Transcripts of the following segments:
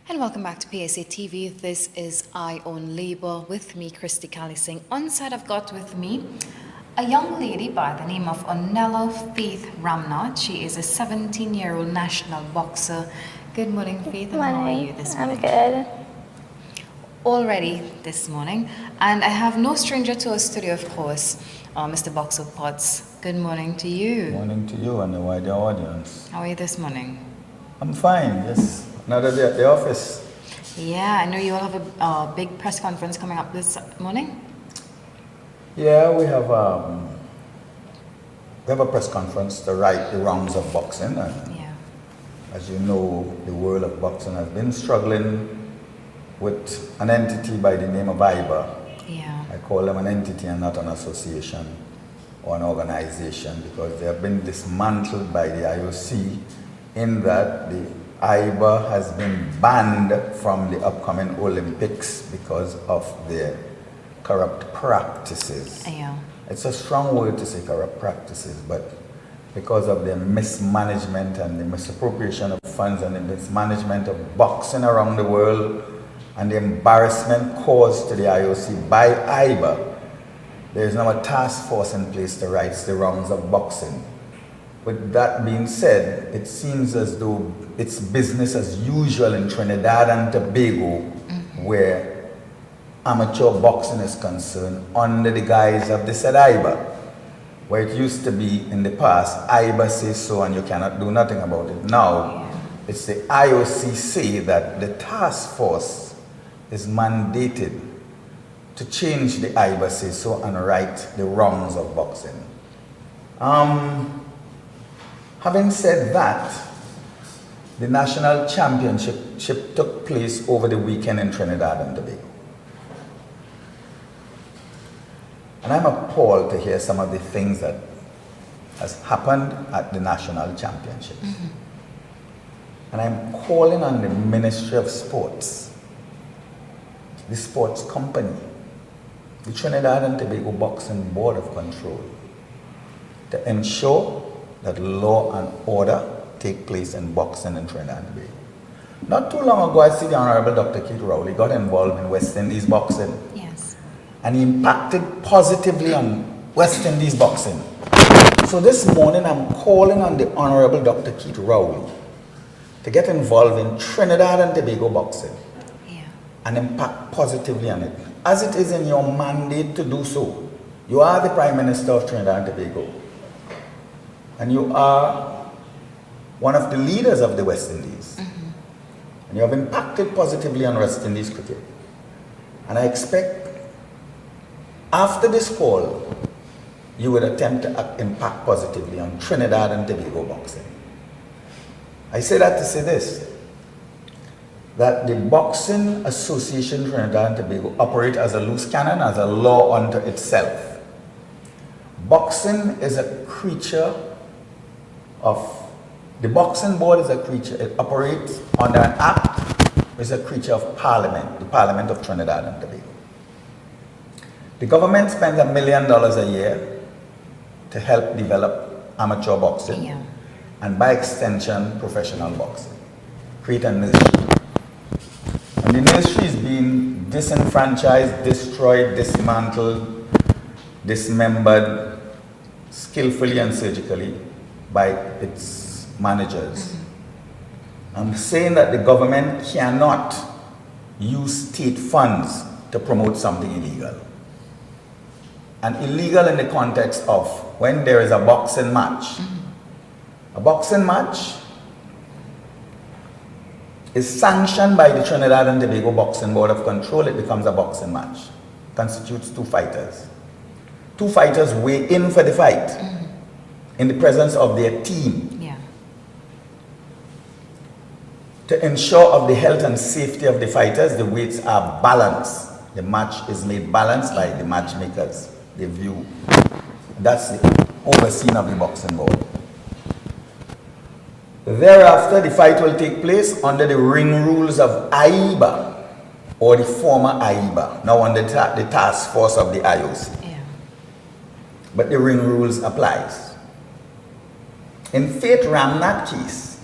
And welcome back to PSA TV. This is Eye on Labor with me, Christy Callie Singh. On side, I've got with me a young lady by the name of Onella Faith Ramnath. She is a 17-year-old national boxer. Good morning, Faith, and how are you this morning? I'm good. Already this morning. And I have no stranger to our studio, of course, Mr. Boxu Potts. Good morning to you. Morning to you and the wider audience. How are you this morning? I'm fine, yes. Another day at the office. Yeah, I know you all have a big press conference coming up this morning. Yeah, we have a press conference to right the wrongs of boxing. And Yeah. as you know, the world of boxing has been struggling with an entity by the name of IBA. Yeah. I call them an entity and not an association or an organization because they have been dismantled by the IOC in that the IBA has been banned from the upcoming Olympics because of their corrupt practices. Yeah. It's a strong word to say corrupt practices, but because of the mismanagement and the misappropriation of funds and the mismanagement of boxing around the world and the embarrassment caused to the IOC by IBA, there is now a task force in place to right the wrongs of boxing. With that being said, it seems as though it's business as usual in Trinidad and Tobago, where amateur boxing is concerned, under the guise of the said IBA. Where it used to be in the past, IBA says so and you cannot do nothing about it. Now, it's the IOC say that the task force is mandated to change the IBA say so and right the wrongs of boxing. Having said that, the national championship took place over the weekend in Trinidad and Tobago. And I'm appalled to hear some of the things that has happened at the national championships. And I'm calling on the Ministry of Sports, the sports company, the Trinidad and Tobago Boxing Board of Control, to ensure that law and order take place in boxing in Trinidad and Tobago. Not too long ago, I see the Honorable Dr. Keith Rowley got involved in West Indies boxing. Yes. And he impacted positively on West Indies boxing. So this morning, I'm calling on the Honorable Dr. Keith Rowley to get involved in Trinidad and Tobago boxing. Yeah. And impact positively on it. As it is in your mandate to do so. You are the Prime Minister of Trinidad and Tobago. And you are one of the leaders of the West Indies. And you have impacted positively on West Indies cricket. And I expect after this call, you would attempt to impact positively on Trinidad and Tobago boxing. I say that to say this, that the Boxing Association Trinidad and Tobago operate as a loose cannon, as a law unto itself. Boxing is a creature of, the boxing board is a creature, it operates under an act, it's a creature of Parliament, the Parliament of Trinidad and Tobago. The government spends $1 million a year to help develop amateur boxing, and by extension, professional boxing. Create a nursery. And the nursery is being disenfranchised, destroyed, dismantled, dismembered, skillfully and surgically by its managers. I'm saying that the government cannot use state funds to promote something illegal. And illegal in the context of when there is a boxing match. A boxing match is sanctioned by the Trinidad and Tobago Boxing Board of Control. It becomes a boxing match. Constitutes two fighters. Two fighters weigh in for the fight in the presence of their team. To ensure of the health and safety of the fighters, the weights are balanced. The match is made balanced by the matchmakers. They view. That's the overseeing of the boxing board. Thereafter, the fight will take place under the ring rules of AIBA, or the former AIBA, now under the task force of the IOC. But the ring rules applies. In Faith Ramnath case,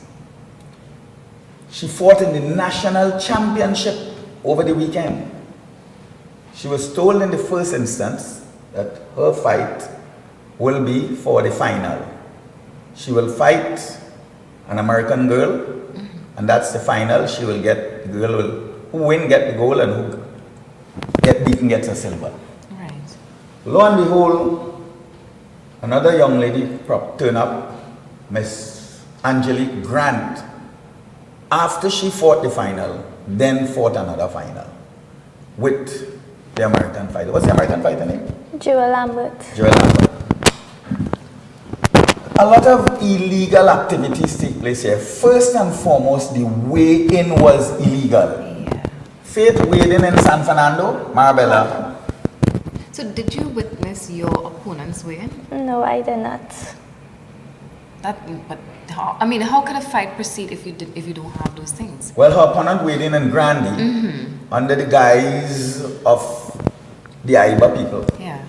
She fought in the national championship over the weekend. She was told in the first instance that her fight will be for the final. She will fight an American girl, and that's the final. She will get, the girl will, who win get the gold, and who get beaten gets a silver. Right. Lo and behold, another young lady turned up, Miss Angelique Grant, after she fought the final, then fought another final with the American fighter. What's the American fighter name? Joel Lambert. Joel Lambert. A lot of illegal activities take place here. First and foremost, the weigh-in was illegal. Yeah. Faith weighed in San Fernando, Marbella. So did you witness your opponent's weigh-in? No, I did not. But how, I mean, how could a fight proceed if you don't have those things? Well, her opponent weighed in Grandy under the guise of the Aiba people. Yeah.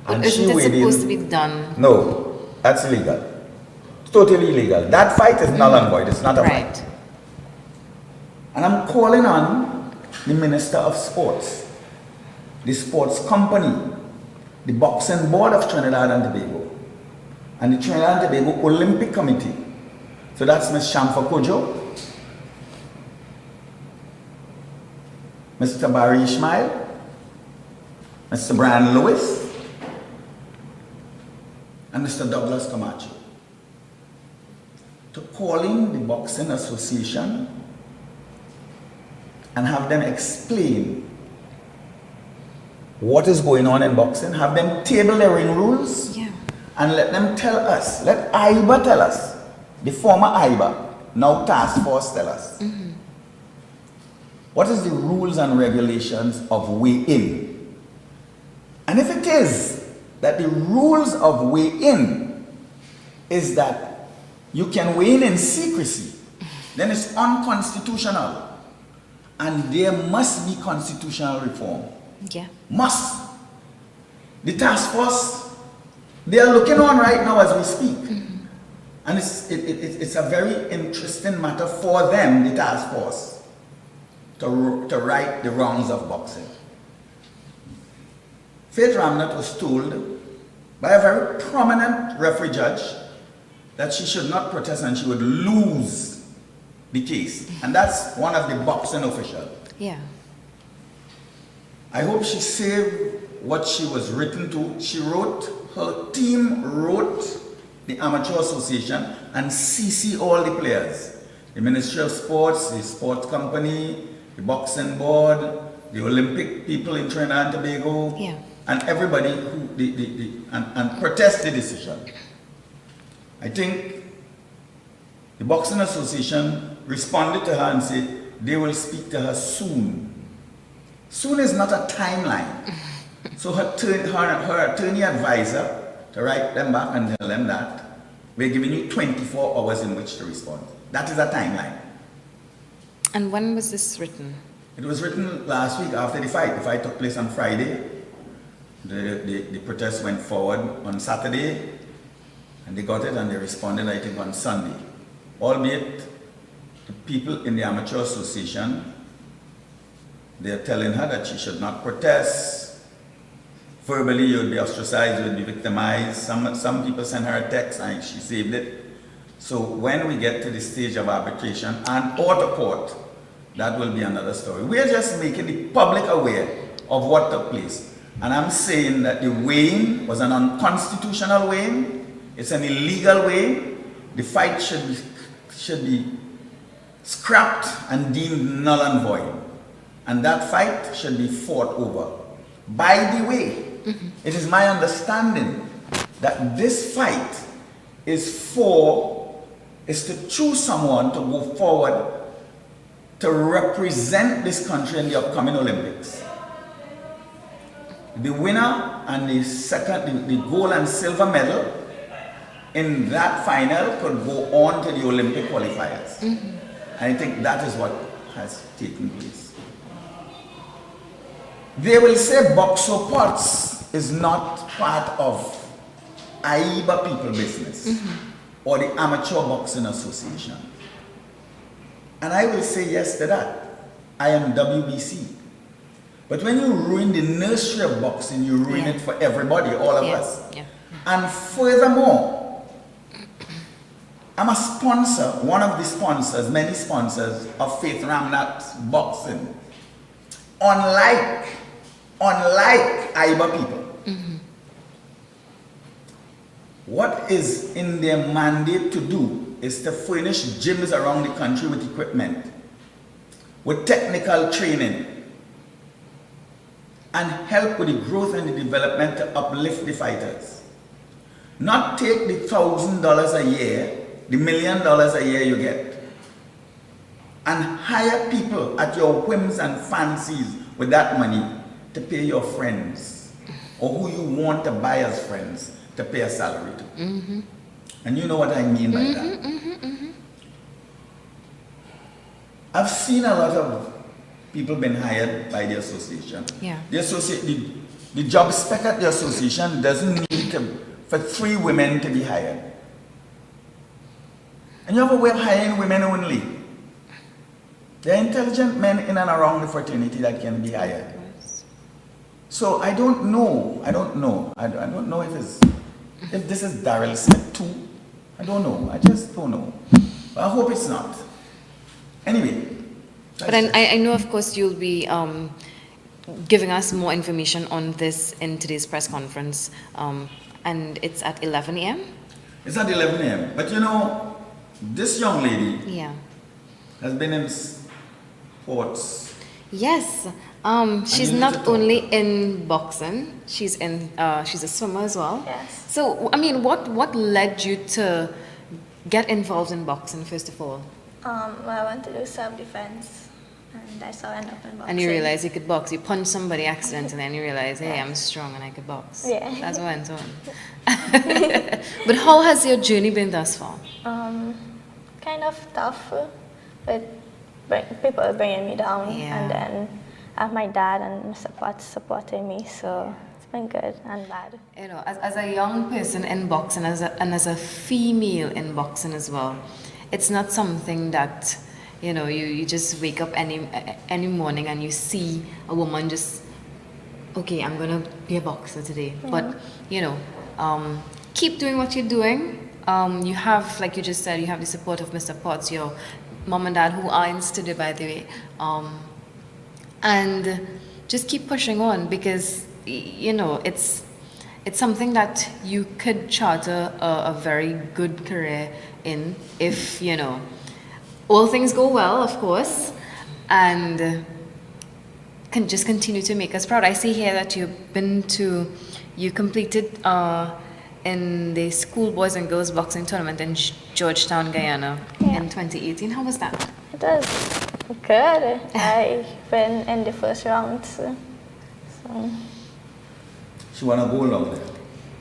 And But isn't she it weighed supposed in. to be done? No, that's illegal. It's totally illegal. That fight is null and void. It's not a Right. fight. And I'm calling on the Minister of Sports, the sports company, the boxing board of Trinidad and Tobago, and the Trinidad and Tobago Olympic Committee. So that's Ms. Shamfa Kojo, Mr. Barry Ishmael, Mr. Brian Lewis, and Mr. Douglas Camacho, to call in the Boxing Association and have them explain what is going on in boxing, have them table their ring rules, Yeah. and let them tell us, let AIBA tell us, the former AIBA, now task force tell us, what is the rules and regulations of weigh-in? And if it is that the rules of weigh-in is that you can weigh in secrecy, then it's unconstitutional. And there must be constitutional reform. Yeah. Must. The task force, they are looking on right now as we speak. And it's a very interesting matter for them, the task force, to right the wrongs of boxing. Faith Ramnath was told by a very prominent referee judge that she should not protest and she would lose the case. And that's one of the boxing officials. Yeah. I hope she saved what she was written to. She wrote, her team wrote the Amateur Association and CC all the players. The Ministry of Sports, the sports company, the boxing board, the Olympic people in Trinidad and Tobago, Yeah. and everybody who and protest the decision. I think the Boxing Association responded to her and said they will speak to her soon. Soon is not a timeline. So her attorney advisor to write them back and tell them that we're giving you 24 hours in which to respond. That is a timeline. And when was this written? It was written last week after the fight. The fight took place on Friday. The protest went forward on Saturday, and they got it and they responded, I think, on Sunday. Albeit, the people in the Amateur Association, they're telling her that she should not protest. Verbally, you would be ostracized, you would be victimized. Some people sent her a text and she saved it. So when we get to the stage of arbitration and or to court, that will be another story. We're just making the public aware of what took place. And I'm saying that the weighing was an unconstitutional weighing. It's an illegal weighing. The fight should be scrapped and deemed null and void. And that fight should be fought over. By the way, it is my understanding that this fight is to choose someone to go forward to represent this country in the upcoming Olympics. The winner and the second, the gold and silver medal in that final could go on to the Olympic qualifiers. And I think that is what has taken place. They will say Boxu Pots is not part of AIBA people business or the Amateur Boxing Association. And I will say yes to that. I am WBC. But when you ruin the nursery of boxing, you ruin it for everybody, all of us. Yeah. And furthermore, I'm a sponsor, one of the sponsors, many sponsors of Faith Ramnath Boxing. Unlike IBA people, what is in their mandate to do is to furnish gyms around the country with equipment, with technical training, and help with the growth and the development to uplift the fighters. Not take the $1,000 a year, the $1 million a year you get, and hire people at your whims and fancies with that money to pay your friends, or who you want to buy as friends to pay a salary to. And you know what I mean by that. I've seen a lot of people been hired by the association. Yeah. The job spec at the association doesn't need for 3 women to be hired. And you have a way of hiring women only. There are intelligent men in and around the fraternity that can be hired. So I don't know if this is Daryl Smith too. I don't know. I just don't know. But I hope it's not. Anyway. But I know, of course, you'll be giving us more information on this in today's press conference. And it's at 11 a.m.? It's at 11 a.m. But you know, this young lady has been in sports. Yes. She's not only in boxing, she's a swimmer as well. Yes. So, I mean, what led you to get involved in boxing, first of all? Well, I want to do self-defense, and that's how I ended up in boxing. And you realize you could box. You punch somebody accident, and then you realize, hey, I'm strong and I could box. Yeah. That's what went on. But how has your journey been thus far? Kind of tough, with people bringing me down, and then I have my dad and Mr. Potts supporting me, so it's been good and bad. You know, as a young person in boxing, and as a female in boxing as well, it's not something that, you know, you just wake up any morning and you see a woman just, okay, I'm gonna be a boxer today. But you know, keep doing what you're doing. You have, like you just said, you have the support of Mr. Potts, your mom and dad, who are in studio, by the way, and just keep pushing on, because you know it's something that you could charter a very good career in, if you know all things go well, of course, and can just continue to make us proud. I see here that you completed in the school boys and girls boxing tournament in Georgetown, Guyana in 2018. How was that? It was good. I've been in the first round. So. She won a gold down there.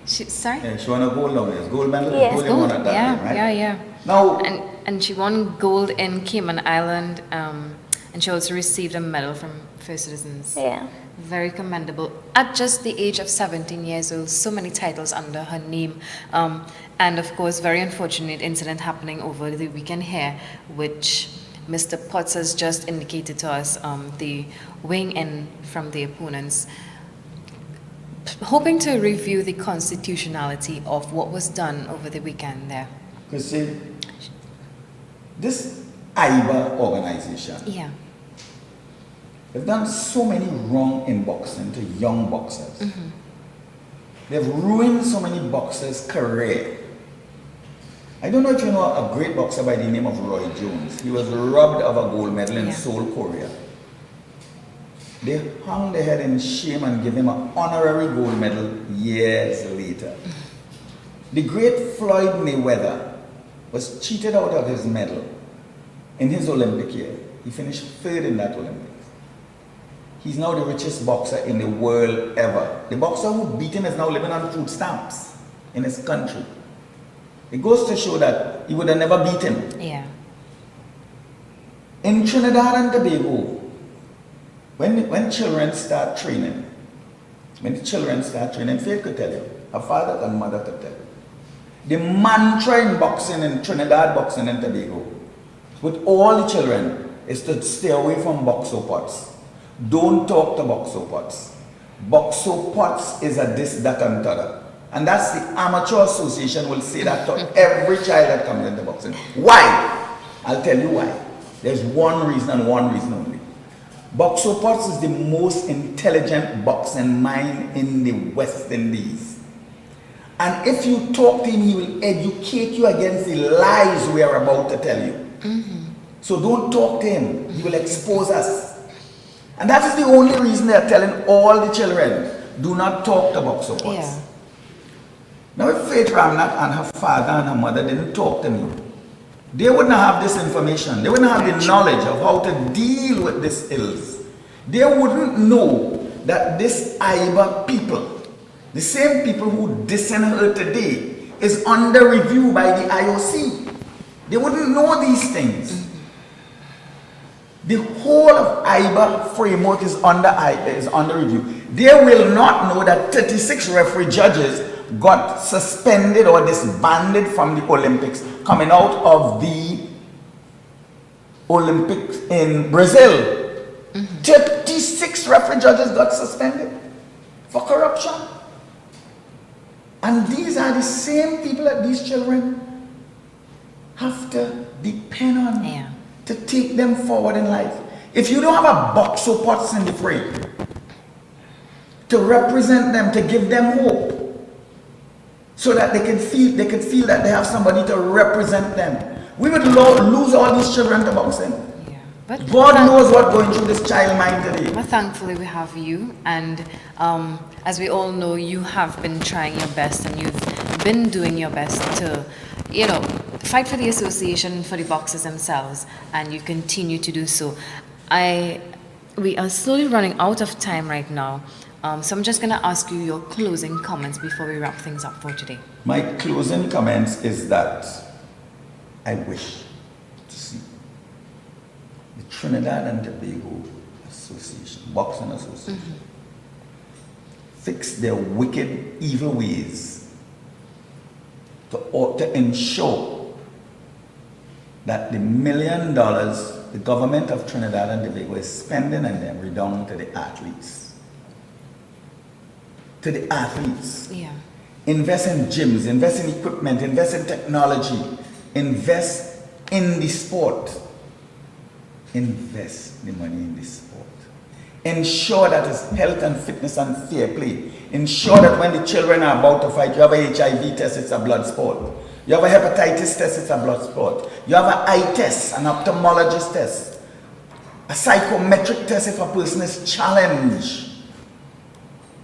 Sorry? Yeah, she won a gold down there. Gold medal? Yes. Gold you won at that time, right? Yeah. Now, and she won gold in Cayman Island, and she also received a medal from First Citizens. Yeah. Very commendable. At just the age of 17 years old, so many titles under her name. And of course, very unfortunate incident happening over the weekend here, which Mr. Potts has just indicated to us, the weighing in from the opponents. Hoping to review the constitutionality of what was done over the weekend there. because see, this IBA organization, they've done so many wrong in boxing to young boxers. They've ruined so many boxers' career. I don't know if you know a great boxer by the name of Roy Jones. He was robbed of a gold medal in Seoul, Korea. They hung their head in shame and gave him an honorary gold medal years later. The great Floyd Mayweather was cheated out of his medal in his Olympic year. He finished third in that Olympics. He's now the richest boxer in the world ever. The boxer who beat him is now living on food stamps in his country. It goes to show that he would have never beat him. Yeah. In Trinidad and Tobago, when children start training, Faith could tell you, her father and mother could tell you, the mantra in boxing, in Trinidad boxing and Tobago, with all the children is to stay away from Boxu pots. Don't talk to Boxu pots. Boxu pots is a this, that, and t'other. And that's the amateur association will say that to every child that comes into boxing. Why? I'll tell you why. There's one reason and one reason only. Boxu pots is the most intelligent boxing mind in the West Indies. And if you talk to him, he will educate you against the lies we are about to tell you. So don't talk to him. He will expose us. And that is the only reason they are telling all the children, do not talk to Boxu pots. Yeah. Now if Faith Ramnath and her father and her mother didn't talk to me, they wouldn't have this information. They wouldn't have the knowledge of how to deal with these ills. They wouldn't know that this Iba people, the same people who dissing her today, is under review by the IOC. They wouldn't know these things. The whole of IBA framework is under review. They will not know that 36 referee judges got suspended or disbanded from the Olympics coming out of the Olympics in Brazil. 36 referee judges got suspended for corruption. And these are the same people that these children have to depend on to take them forward in life. If you don't have a Boxu pots in the fray to represent them, to give them hope, so that they can feel that they have somebody to represent them, we would lose all these children to boxing. Yeah. But God knows what's going through this child mind today. But thankfully we have you, and as we all know, you have been trying your best, and you've been doing your best to, you know, fight for the association, for the boxers themselves, and you continue to do so. We are slowly running out of time right now, so I'm just going to ask you your closing comments before we wrap things up for today. My closing comments is that I wish to see the Trinidad and Tobago Association, Boxing Association, fix their wicked, evil ways to ensure that the $1 million the government of Trinidad and Tobago is spending on them redound to the athletes. To the athletes. Yeah. Invest in gyms, invest in equipment, invest in technology, invest in the sport. Invest the money in the sport. Ensure that it's health and fitness and fair play. Ensure that when the children are about to fight, you have a HIV test, it's a blood sport. You have a hepatitis test, it's a blood sport. You have an eye test, an ophthalmologist test, a psychometric test if a person is challenged.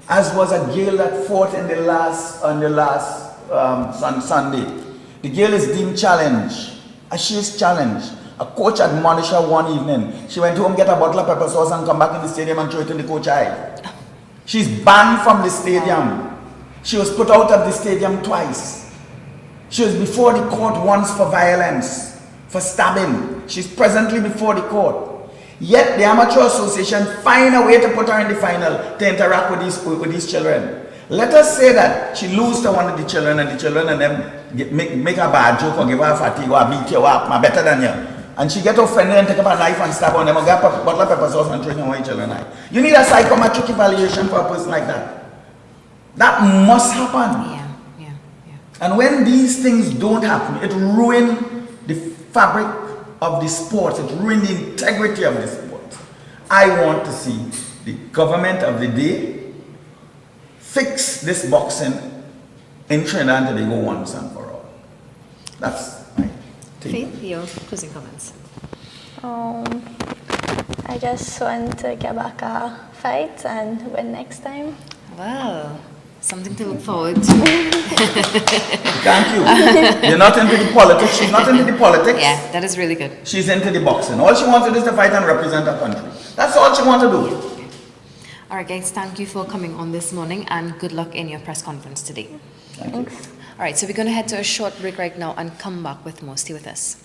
As was a girl that fought on the last Sunday. The girl is deemed challenged, and she is challenged. A coach admonished her one evening. She went home, get a bottle of pepper sauce and come back in the stadium and throw it in the coach's eye. She's banned from the stadium. She was put out of the stadium twice. She was before the court once for violence, for stabbing. She's presently before the court. Yet the Amateur Association find a way to put her in the final to interact with these children. Let us say that she loses to one of the children and them make a bad joke or give her a fatigue or beat you up, I'm better than you. And she get offended and take up a knife and stab on them and get a bottle of pepper sauce and throw it in one children eye. You need a psychometric evaluation for a person like that. That must happen. Yeah. And when these things don't happen, it ruins the fabric of the sport. It ruins the integrity of the sport. I want to see the government of the day fix this boxing in Trinidad and Tobago once and for all. That's my take. Faith, your closing comments. I just want to get back a fight and win next time. Wow. Something to look forward to. Thank you. You're not into the politics. She's not into the politics. Yeah, that is really good. She's into the boxing. All she wants to do is to fight and represent her country. That's all she wants to do. All right, guys, thank you for coming on this morning, and good luck in your press conference today. Thank you. All right, so we're going to head to a short break right now and come back with more. Stay with us.